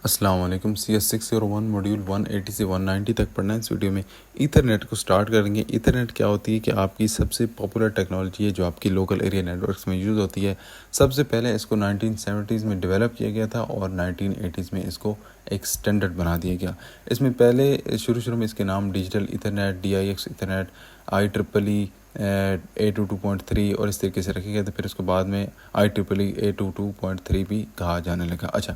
अस्सलाम वालेकुम। CS601 module 180 से 190 तक पढ़ना है। इस वीडियो में ईथरनेट को स्टार्ट करेंगे। ईथरनेट क्या होती है कि आपकी सबसे पॉपुलर टेक्नोलॉजी है जो आपकी लोकल एरिया नेटवर्क्स में यूज़ होती है। सबसे पहले इसको 1970s में डेवलप किया गया था और 1980s में इसको एक स्टैंडर्ड बना दिया गया। इसमें पहले शुरू में इसके नाम digital Ethernet, DIX Ethernet, IEEE 822.3 और इस तरीके से रखे गए थे। फिर उसके बाद में IEEE 822.3 भी कहा जाने लगा। अच्छा,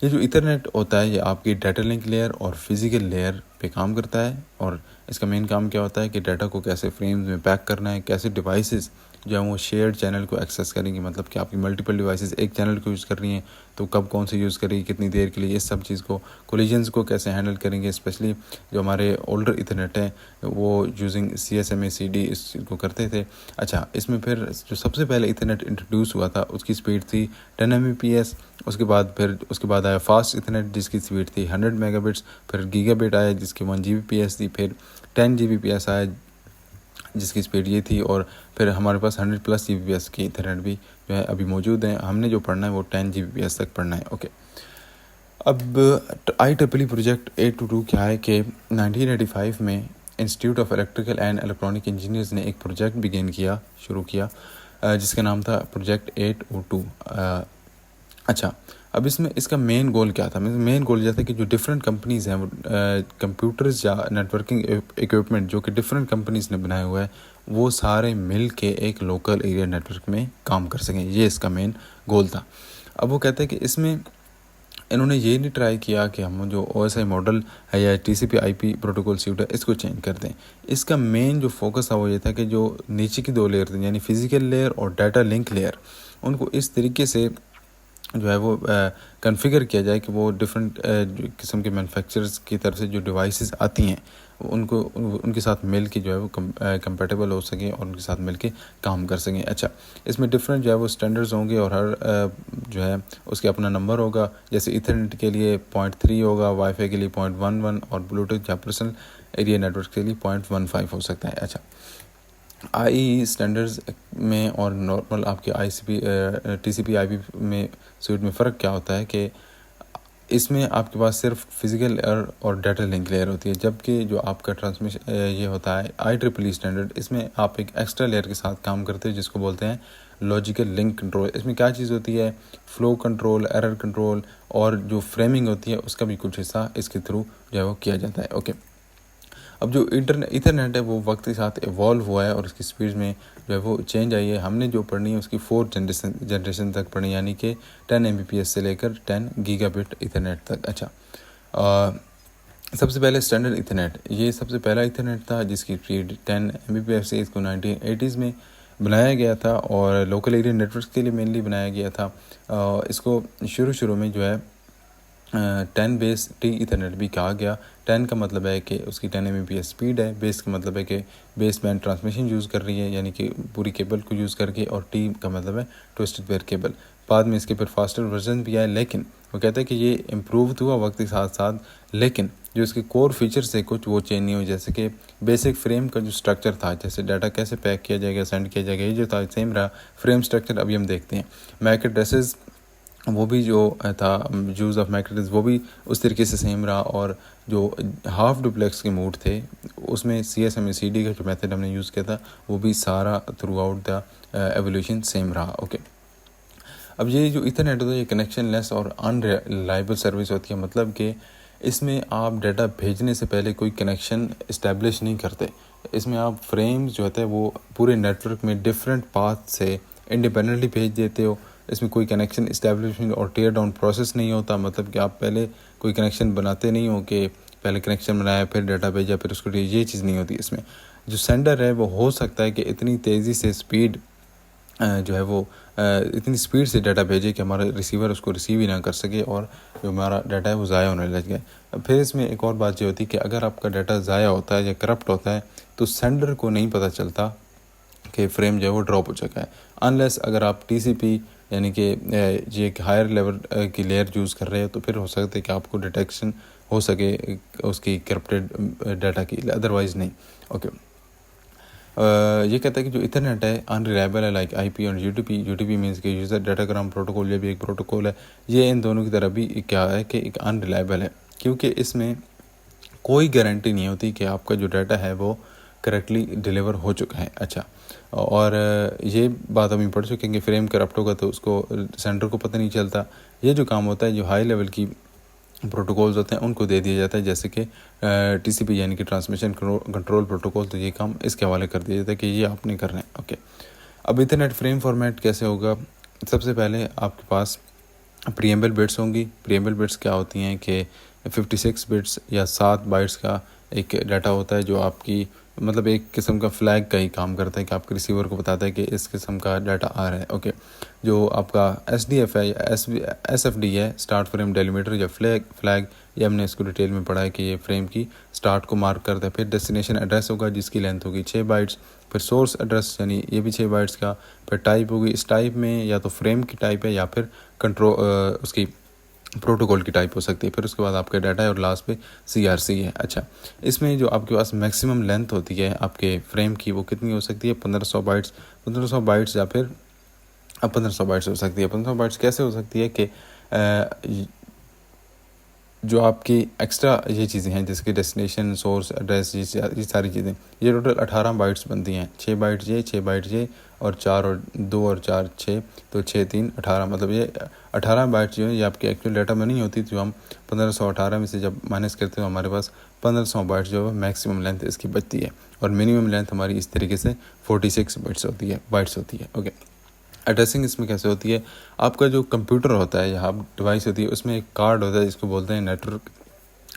ये जो ईथरनेट होता है ये आपकी डाटा लिंक लेयर और फिज़िकल लेयर पे काम करता है। और इसका मेन काम क्या होता है कि डाटा को कैसे फ्रेम्स में पैक करना है, कैसे डिवाइसेस जो है वो शेयर्ड चैनल को एक्सेस करेंगी। मतलब कि आपकी मल्टीपल डिवाइसेस एक चैनल को यूज़ कर रही हैं तो कब कौन से यूज़ करेगी, कितनी देर के लिए, इस सब चीज़ को, कोलिजन्स को कैसे हैंडल करेंगे। स्पेशली जो हमारे ओल्डर ईथरनेट हैं वो यूजिंग CSMA CD इसको करते थे। अच्छा, इसमें फिर जो सबसे पहले ईथरनेट इंट्रोड्यूस हुआ था उसकी स्पीड थी 10 Mbps। उसके बाद आया फास्ट ईथरनेट जिसकी स्पीड थी 100 मेगाबिट्स। फिर गीगाबिट आया जिसकी 1 Gbps थी। फिर 10 Gbps आया जिसकी स्पीड ये थी। और फिर हमारे पास 100+ Gbps की ईथरनेट भी जो है अभी मौजूद है। हमने जो पढ़ना है वो 10 Gbps तक पढ़ना है। ओके, अब IEEE प्रोजेक्ट 822 क्या है कि 1985 में institute of electrical and electronic engineers ने एक प्रोजेक्ट शुरू किया जिसका नाम था प्रोजेक्ट 802। अच्छा, अब इसमें इसका मेन गोल क्या था? मेन गोल यह था कि जो डिफरेंट कंपनीज़ हैं कंप्यूटर्स या नेटवर्किंग इक्विपमेंट जो कि डिफरेंट कंपनीज़ ने बनाए हुए हैं वो सारे मिल के एक लोकल एरिया नेटवर्क में काम कर सकें। ये इसका मेन गोल था। अब वो कहते हैं कि इसमें इन्होंने ये नहीं ट्राई किया कि हम जो OSI मॉडल है या TCP/IP प्रोटोकॉल सूट है इसको चेंज कर दें। इसका मेन जो फोकस था वो ये था कि जो नीचे की दो लेयर थी यानी फिज़िकल लेयर और डाटा लिंक लेयर, उनको इस तरीके से जो है वो कॉन्फ़िगर किया जाए कि वो डिफरेंट किस्म के मैन्युफैक्चरर्स की तरफ से जो डिवाइसेस आती हैं उनको उनके साथ मिल के जो है वो कंपेटेबल हो सकें और उनके साथ मिल के काम कर सकें। अच्छा, इसमें डिफरेंट जो है वो स्टैंडर्ड्स होंगे और हर जो है उसके अपना नंबर होगा। जैसे ईथरनेट के लिए 0.3 होगा, वाईफाई के लिए 0.11 और ब्लूटूथ या पर्सनल एरिया नेटवर्क के लिए 0.15 हो सकता है। अच्छा, IEEE स्टैंडर्ड्स में और नॉर्मल आपके TCP/IP में स्यूट में फ़र्क क्या होता है कि इसमें आपके पास सिर्फ फिज़िकल लेयर और डाटा लिंक लेयर होती है, जबकि जो आपका ट्रांसमिशन ये होता है IEEE स्टैंडर्ड, इसमें आप एक एक्स्ट्रा लेयर के साथ काम करते हैं जिसको बोलते हैं लॉजिकल लिंक कंट्रोल। इसमें क्या चीज़ होती है? फ़्लो कंट्रोल, एरर कंट्रोल और जो फ्रेमिंग होती है उसका भी कुछ हिस्सा इसके थ्रू जो है वो किया जाता है। ओके, अब जो ईथरनेट है वो वक्त के साथ इवॉल्व हुआ है और उसकी स्पीड में जो है वो चेंज आई है। हमने जो पढ़नी है उसकी 4 जनरेशन तक पढ़नी, यानी कि 10 Mbps से लेकर 10 गीगाबिट ईथरनेट तक। अच्छा, सबसे पहले स्टैंडर्ड ईथरनेट, ये सबसे पहला ईथरनेट था जिसकी स्पीड 10 Mbps से इसको 1980s में बनाया गया था और लोकल एरिया नेटवर्क के लिए मेनली बनाया गया था। इसको शुरू में जो है 10 बेस टी ईथरनेट भी कहा गया। 10 का मतलब है कि उसकी 10 Mbps स्पीड है, बेस का मतलब है कि बेस बैंड ट्रांसमिशन यूज़ कर रही है यानी कि पूरी केबल को यूज़ करके, और टी का मतलब है ट्विस्टेड पेयर केबल। बाद में इसके फिर फास्टर वर्जन भी आए, लेकिन वो कहते हैं कि ये इम्प्रूव हुआ वक्त के साथ साथ, लेकिन जो इसके कोर फीचर्स थे कुछ वो चेंज नहीं हुए। जैसे कि बेसिक फ्रेम का जो स्ट्रक्चर था, जैसे डाटा कैसे पैक किया जाएगा, सेंड किया जाएगा, ये जो था सेम रहा। फ्रेम स्ट्रक्चर अभी हम देखते हैं। मैक एड्रेसेस वो भी जो था यूज़ ऑफ मैक एड्रेस वो भी उस तरीके से सेम रहा। और जो हाफ डुप्लेक्स के मोड थे उसमें CSMA CD का जो मेथड हमने यूज़ किया था वो भी सारा through out the evolution same रहा। ओके, अब ये जो ईथरनेट होता है ये कनेक्शन लेस और अनरिलायबल सर्विस होती है। मतलब कि इसमें आप डाटा भेजने से पहले कोई कनेक्शन इस्टेब्लिश नहीं करते। इसमें आप फ्रेम्स जो होता है वो पूरे नेटवर्क में डिफरेंट पाथ से इंडिपेंडेंटली भेज देते हो। इसमें कोई कनेक्शन इस्टेब्लिशमेंट और टेयर डाउन प्रोसेस नहीं होता। मतलब कि आप पहले कोई कनेक्शन बनाते नहीं हो कि पहले कनेक्शन बनाया फिर डाटा भेजा फिर उसको, ये चीज़ नहीं होती। इसमें जो सेंडर है वो हो सकता है कि इतनी तेज़ी से स्पीड जो है वो इतनी स्पीड से डाटा भेजे कि हमारा रिसीवर उसको रिसीव ही ना कर सके और जो हमारा डाटा है वो ज़ाया होने लग जाए। फिर इसमें एक और बात ये होती है कि अगर आपका डाटा ज़ाया होता है या करप्ट होता है तो सेंडर को नहीं पता चलता कि फ्रेम जो है वो ड्रॉप हो चुका है, अनलेस अगर आप TCP यानी कि ये एक हायर लेवल की लेयर यूज़ कर रहे हो तो फिर हो सकता है कि आपको डिटेक्शन हो सके उसकी करप्टेड डाटा की, अदरवाइज़ नहीं। ओके, ये कहता है कि जो इथरनेट है अनरिलायबल है लाइक आईपी और यूटीपी मीन्स कि यूज़र डाटाग्राम प्रोटोकॉल, ये भी एक प्रोटोकॉल है, ये इन दोनों की तरह भी क्या है कि एक अनरिलायबल है, क्योंकि इसमें कोई गारंटी नहीं होती कि आपका जो डाटा है वो करेक्टली डिलीवर हो चुका है। अच्छा, और ये बात हम पढ़ चुके हैं कि फ्रेम करप्ट होगा तो उसको सेंडर को पता नहीं चलता। ये जो काम होता है जो हाई लेवल की प्रोटोकॉल्स होते हैं उनको दे दिया जाता है, जैसे कि टीसीपी यानी कि ट्रांसमिशन कंट्रोल प्रोटोकॉल, तो ये काम इसके हवाले कर दिया जाता है कि ये आपने करना है। ओके, अब इथरनेट फ्रेम फॉर्मेट कैसे होगा? सबसे पहले आपके पास प्रीएम्बल बिट्स होंगी। प्रीएम्बल बिट्स क्या होती हैं कि 56 बिट्स या 7 बाइट्स का एक डाटा होता है जो आपकी मतलब एक किस्म का फ्लैग का ही काम करता है कि आपके रिसीवर को बताता है कि इस किस्म का डाटा आ रहा है। ओके, जो आपका SDF है या SFD है, स्टार्ट फ्रेम डेलीमीटर या फ्लैग, ये हमने इसको डिटेल में पढ़ा है कि ये फ्रेम की स्टार्ट को मार्क करता है। फिर डेस्टिनेशन एड्रेस होगा जिसकी लेंथ होगी 6 बाइट्स। फिर सोर्स एड्रेस यानी ये भी 6 बाइट्स का। फिर टाइप होगी, इस टाइप में या तो फ्रेम की टाइप है या फिर कंट्रोल उसकी प्रोटोकॉल की टाइप हो सकती है। फिर उसके बाद आपका डाटा है और लास्ट पे CRC है। अच्छा, इसमें जो आपके पास मैक्सिमम लेंथ होती है आपके फ्रेम की वो कितनी हो सकती है? 1500 बाइट्स। 1500 बाइट्स या फिर 1500 बाइट्स हो सकती है। 1500 बाइट्स कैसे हो सकती है कि जो आपकी एक्स्ट्रा ये चीज़ें हैं जैसे कि डेस्टिनेशन, सोर्स एड्रेस, ये सारी चीज़ें, ये टोटल 18 बाइट्स बनती हैं। 6 बाइट ये, 6 बाइट ये और 4 और 2 और 4 6, तो 6 3 18, मतलब ये 18 बाइट्स जो है ये आपकी एक्चुअल डाटा में नहीं होती। तो हम 1518 में से जब माइनस करते हैं हमारे पास 1500 बाइट्स जो है मैक्सिमम लेंथ इसकी बचती है, और मिनिमम लेंथ हमारी इस तरीके से 46 बाइट्स होती है। ओके, एड्रेसिंग इसमें कैसे होती है? आपका जो कंप्यूटर होता है या डिवाइस होती है उसमें एक कार्ड होता है जिसको बोलते हैं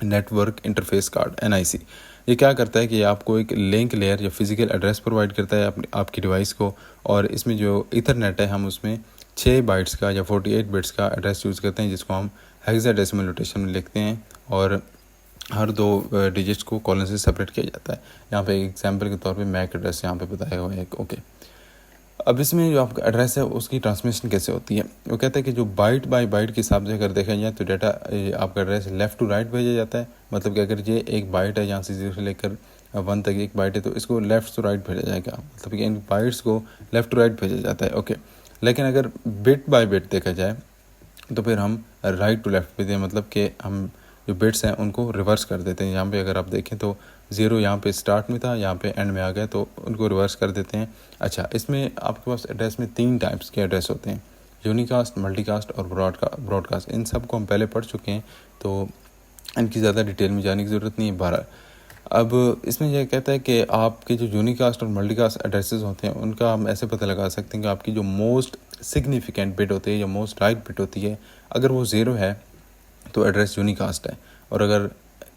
नेटवर्क इंटरफेस कार्ड, NIC। ये क्या करता है कि आपको एक लिंक लेयर या फिजिकल एड्रेस प्रोवाइड करता है आपकी डिवाइस को, और इसमें जो इथरनेट है हम उसमें 6 बाइट्स का या 48 बिट्स का एड्रेस यूज़ करते हैं जिसको हम हेक्साडेसिमल नोटेशन में लिखते हैं, और हर 2 डिजिट्स को कॉलन से सेपरेट किया जाता है। यहाँ पे एग्जांपल के तौर पे मैक एड्रेस यहाँ पे बताया हुआ है। ओके, अब इसमें जो आपका एड्रेस है उसकी ट्रांसमिशन कैसे होती है? वो कहता है कि जो बाइट बाय बाइट के हिसाब से अगर देखा जाए तो डाटा आपका एड्रेस लेफ़्ट टू राइट भेजा जाता है। मतलब कि अगर ये एक बाइट है, यहाँ से 0 से लेकर 1 तक एक बाइट है, तो इसको लेफ़्ट टू राइट भेजा जाएगा, मतलब कि इन बाइट्स को लेफ़्ट टू राइट भेजा जाता है। ओके, लेकिन अगर बिट बाय बिट देखा जाए तो फिर हम राइट टू लेफ़्ट भेजते हैं, मतलब कि हम जो बिट्स हैं उनको रिवर्स कर देते हैं। यहाँ पे अगर आप देखें तो 0 यहाँ पे स्टार्ट में था, यहाँ पे एंड में आ गया, तो उनको रिवर्स कर देते हैं। अच्छा, इसमें आपके पास एड्रेस में 3 टाइप्स के एड्रेस होते हैं, यूनिकास्ट, मल्टीकास्ट और ब्रॉडकास्ट। इन सब को हम पहले पढ़ चुके हैं तो इनकी ज़्यादा डिटेल में जाने की ज़रूरत नहीं है। बहरहाल अब इसमें यह कहता है कि आपके जो यूनिकास्ट और मल्टीकास्ट एड्रेसेस होते हैं उनका हम ऐसे पता लगा सकते हैं कि आपकी जो मोस्ट सिग्निफिकेंट बिट होती है या मोस्ट राइट बिट होती है, अगर वो 0 है तो एड्रेस यूनिकास्ट है, और अगर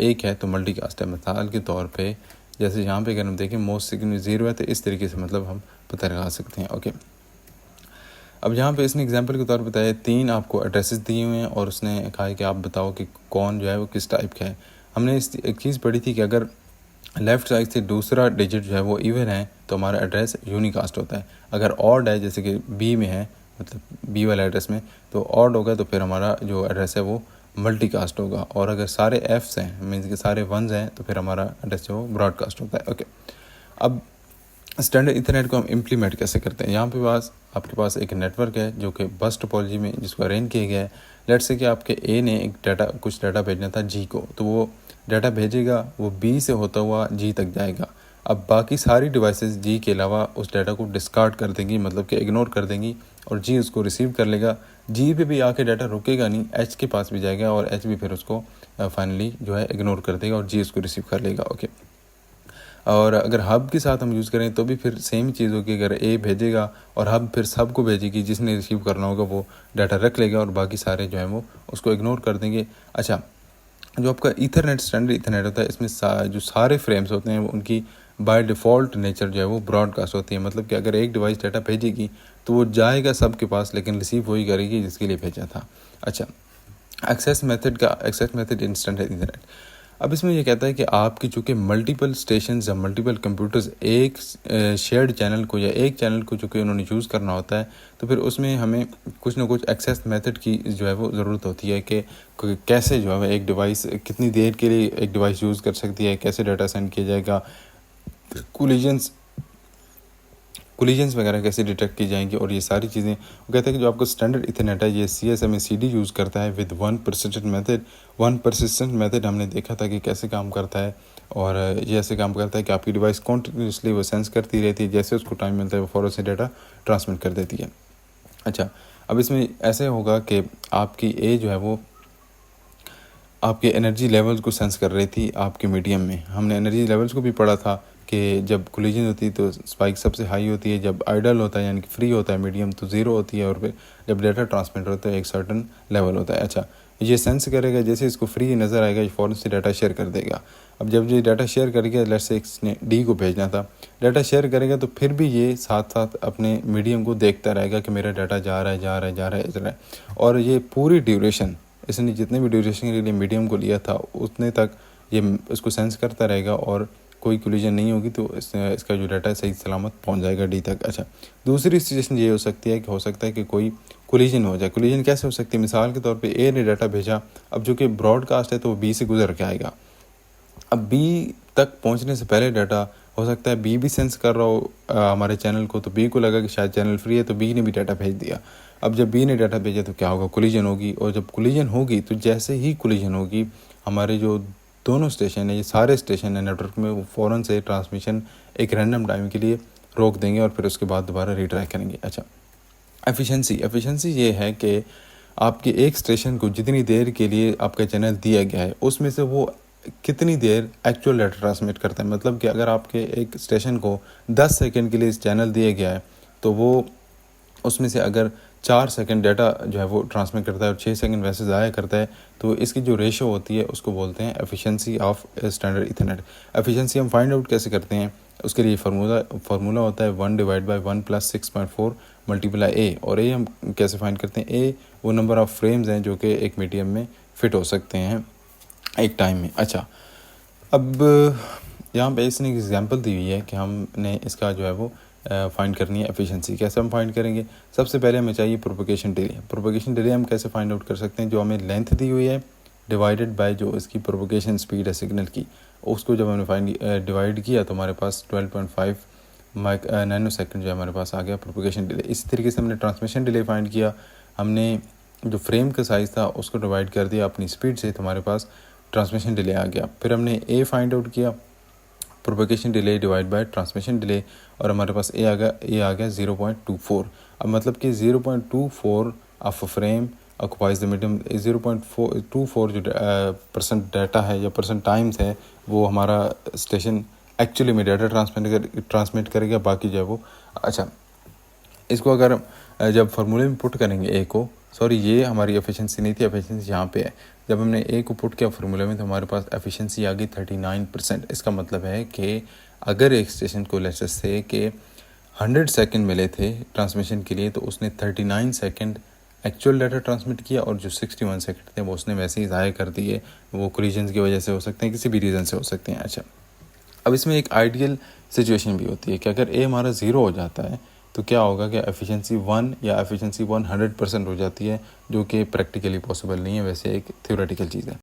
1 है तो मल्टीकास्ट है। मिसाल के तौर पे जैसे यहाँ पे अगर हम देखें मोस्ट सिग्निफिकेंट 0 है, तो इस तरीके से मतलब हम पता लगा सकते हैं। ओके, अब यहाँ पे इसने एग्जांपल के तौर पर बताया 3 आपको एड्रेसेस दिए हुए हैं और उसने कहा है कि आप बताओ कि कौन जो है वो किस टाइप का है। हमने एक चीज़ पढ़ी थी कि अगर लेफ़्ट साइड से दूसरा डिजिट जो है वो इवन है तो हमारा एड्रेस यूनिकास्ट होता है। अगर ऑड है, जैसे कि बी में है, मतलब बी वाला एड्रेस में, तो ऑड होगा तो फिर हमारा जो एड्रेस है वो मल्टीकास्ट होगा, और अगर सारे एफ्स हैं मीन्स कि सारे वंस हैं तो फिर हमारा एड्रेस जो ब्रॉडकास्ट होता है। ओके, अब स्टैंडर्ड इंटरनेट को हम इम्प्लीमेंट कैसे करते हैं? यहाँ पे आपके पास एक नेटवर्क है जो कि बस टोपोलॉजी में जिसको अरेंज किया गया है। लेट्स से कि आपके ए ने कुछ डाटा भेजना था जी को, तो वो डाटा भेजेगा, वो बी से होता हुआ जी तक जाएगा। अब बाकी सारी डिवाइसेस जी के अलावा उस डाटा को डिस्कार्ड कर देंगी, मतलब कि इग्नोर कर देंगी, और जी उसको रिसीव कर लेगा। जी पे भी आके डाटा रुकेगा नहीं, एच के पास भी जाएगा और एच भी फिर उसको फाइनली जो है इग्नोर कर देगा और जी उसको रिसीव कर लेगा। ओके, और अगर हब के साथ हम यूज़ करें तो भी फिर सेम चीज़ होगी। अगर ए भेजेगा और हब फिर सबको भेजेगी, जिसने रिसीव करना होगा वो डाटा रख लेगा और बाकी सारे जो हैं वो उसको इग्नोर कर देंगे। अच्छा, जो आपका ईथरनेट स्टैंडर्ड ईथरनेट होता है इसमें जो सारे फ्रेम्स होते हैं वो उनकी बाय डिफ़ॉल्ट नेचर जो है वो ब्रॉडकास्ट होती है। मतलब कि अगर एक डिवाइस डाटा भेजेगी तो वो जाएगा सबके पास, लेकिन रिसीव वही करेगी जिसके लिए भेजा था। अच्छा, एक्सेस मेथड इंस्टेंट है इंटरनेट। अब इसमें ये कहता है कि आपकी चूँकि मल्टीपल स्टेशन या मल्टीपल कंप्यूटर्स एक शेयर्ड चैनल को या एक चैनल को चूँकि उन्होंने यूज़ करना होता है, तो फिर उसमें हमें कुछ ना कुछ एक्सेस मेथड की जो है वो ज़रूरत होती है कि कैसे जो है एक डिवाइस कितनी देर के लिए एक डिवाइस यूज़ कर सकती है, कैसे डाटा सेंड किया जाएगा, कोलिजन्स कोलिजन्स वगैरह कैसे डिटेक्ट की जाएंगी और ये सारी चीज़ें। वो कहते हैं कि जो आपका स्टैंडर्ड इथरनेट है ये CSMA/CD यूज़ करता है विद वन परसिस्टेंट मेथड। हमने देखा था कि कैसे काम करता है और ये ऐसे काम करता है कि आपकी डिवाइस कॉन्टिन्यूसली वो सेंस करती रहती है, जैसे उसको टाइम मिलता है वो फ़ौरन से डाटा ट्रांसमिट कर देती है। अच्छा, अब इसमें ऐसे होगा कि आपकी ए जो है वो आपके एनर्जी लेवल्स को सेंस कर रही थी आपके मीडियम में। हमने एनर्जी लेवल्स को भी पढ़ा था कि जब कोलिजन होती है तो स्पाइक सबसे हाई होती है, जब आइडल होता है यानी कि फ्री होता है मीडियम तो ज़ीरो होती है, और फिर जब डाटा ट्रांसमिट होता है एक सर्टन लेवल होता है। अच्छा, ये सेंस करेगा, जैसे इसको फ्री नज़र आएगा ये फ़ौरन से डाटा शेयर कर देगा। अब जब ये डाटा शेयर करेगा, लेट्स से इसने डी को भेजना था, डाटा शेयर करेगा तो फिर भी ये साथ साथ अपने मीडियम को देखता रहेगा कि मेरा डाटा जा रहा है। और ये पूरी ड्यूरेशन, इसने जितने भी ड्यूरेशन के लिए मीडियम को लिया था उतने तक ये उसको सेंस करता रहेगा और कोई कोलिजन नहीं होगी तो इसका जो डाटा है सही सलामत पहुंच जाएगा डी तक। अच्छा, दूसरी सिचुएशन ये हो सकती है कि हो सकता है कि कोई कोलिजन हो जाए। कोलिजन कैसे हो सकती है? मिसाल के तौर पे ए ने डाटा भेजा, अब जो कि ब्रॉडकास्ट है तो वो बी से गुजर के आएगा। अब बी तक पहुंचने से पहले डाटा हो सकता है बी भी सेंस कर रहा हो हमारे चैनल को, तो बी को लगा कि शायद चैनल फ्री है तो बी ने भी डाटा भेज दिया। अब जब बी ने डाटा भेजा तो क्या होगा? कोलिजन होगी, और जब कोलिजन होगी तो जैसे ही कोलिजन होगी हमारे जो दोनों स्टेशन है, ये सारे स्टेशन है नेटवर्क में, वो फ़ौरन से ट्रांसमिशन एक रैंडम टाइम के लिए रोक देंगे और फिर उसके बाद दोबारा रीट्राई करेंगे। अच्छा, एफिशिएंसी ये है कि आपके एक स्टेशन को जितनी देर के लिए आपका चैनल दिया गया है उसमें से वो कितनी देर एक्चुअल डाटा ट्रांसमिट करता है। मतलब कि अगर आपके एक स्टेशन को 10 सेकंड के लिए चैनल दिया गया है तो वो उसमें से अगर 4 सेकंड डाटा जो है वो ट्रांसमिट करता है और 6 सेकंड वैसे ज़ाया करता है, तो इसकी जो रेशो होती है उसको बोलते हैं efficiency of standard Ethernet. Efficiency हम फाइंड आउट कैसे करते हैं? उसके लिए फार्मूला होता है 1/1 + 6.4 मल्टीप्लाई ए। और ए हम कैसे फाइंड करते हैं? ए वो नंबर ऑफ़ फ्रेम्स हैं जो कि एक मीडियम में फ़िट हो सकते हैं एक टाइम में। अच्छा, अब यहाँ पे इसने एक एग्जांपल दी हुई है कि हमने इसका जो है वो फाइंड करनी है एफिशिएंसी। कैसे हम फाइंड करेंगे? सबसे पहले हमें चाहिए प्रोपगेशन डिले। प्रोपगेशन डिले हम कैसे फाइंड आउट कर सकते हैं? जो हमें लेंथ दी हुई है डिवाइडेड बाय जो इसकी प्रोपगेशन स्पीड है सिग्नल की, उसको जब हमने डिवाइड किया तो हमारे पास 12.5 नैनो सेकेंड जो हमारे पास आ गया प्रोपगेशन डिले। इसी तरीके से हमने ट्रांसमिशन डिले फाइंड किया। हमने जो फ्रेम का साइज़ था उसको डिवाइड कर दिया अपनी स्पीड से, तो हमारे पास ट्रांसमिशन डिले आ गया। फिर हमने ए फाइंड आउट किया, propagation delay divide by transmission delay, और हमारे पास ए आ गया 0.24। अब मतलब कि 0.24 of a frame occupies the medium. 0.24 जो परसेंट डाटा है या परसेंट टाइम्स है वो हमारा स्टेशन एक्चुअली में डाटा ट्रांसमिट करेगा, बाकी जो है वो। अच्छा, इसको अगर जब फार्मूले में पुट करेंगे ए को, सॉरी ये हमारी एफिशिएंसी नहीं थी, एफिशिएंसी यहाँ पे है। जब हमने ए को पुट किया फार्मूले में तो हमारे पास एफिशिएंसी आ गई 39%। इसका मतलब है कि अगर एक स्टेशन को लेट्स से कि 100 सेकंड मिले थे ट्रांसमिशन के लिए तो उसने 39 सेकंड एक्चुअल डाटा ट्रांसमिट किया, और जो 61 सेकंड थे वो उसने वैसे ही ज़ाया कर दिए। वो कोलिजन्स की वजह से हो सकते हैं, किसी भी रीज़न से हो सकते हैं। अच्छा, अब इसमें एक आइडियल सिचुएशन भी होती है कि अगर ए हमारा 0 हो जाता है तो क्या होगा कि एफिशिएंसी 1 या एफिशिएंसी 100% हो जाती है, जो कि प्रैक्टिकली पॉसिबल नहीं है, वैसे एक थ्योरेटिकल चीज़ है।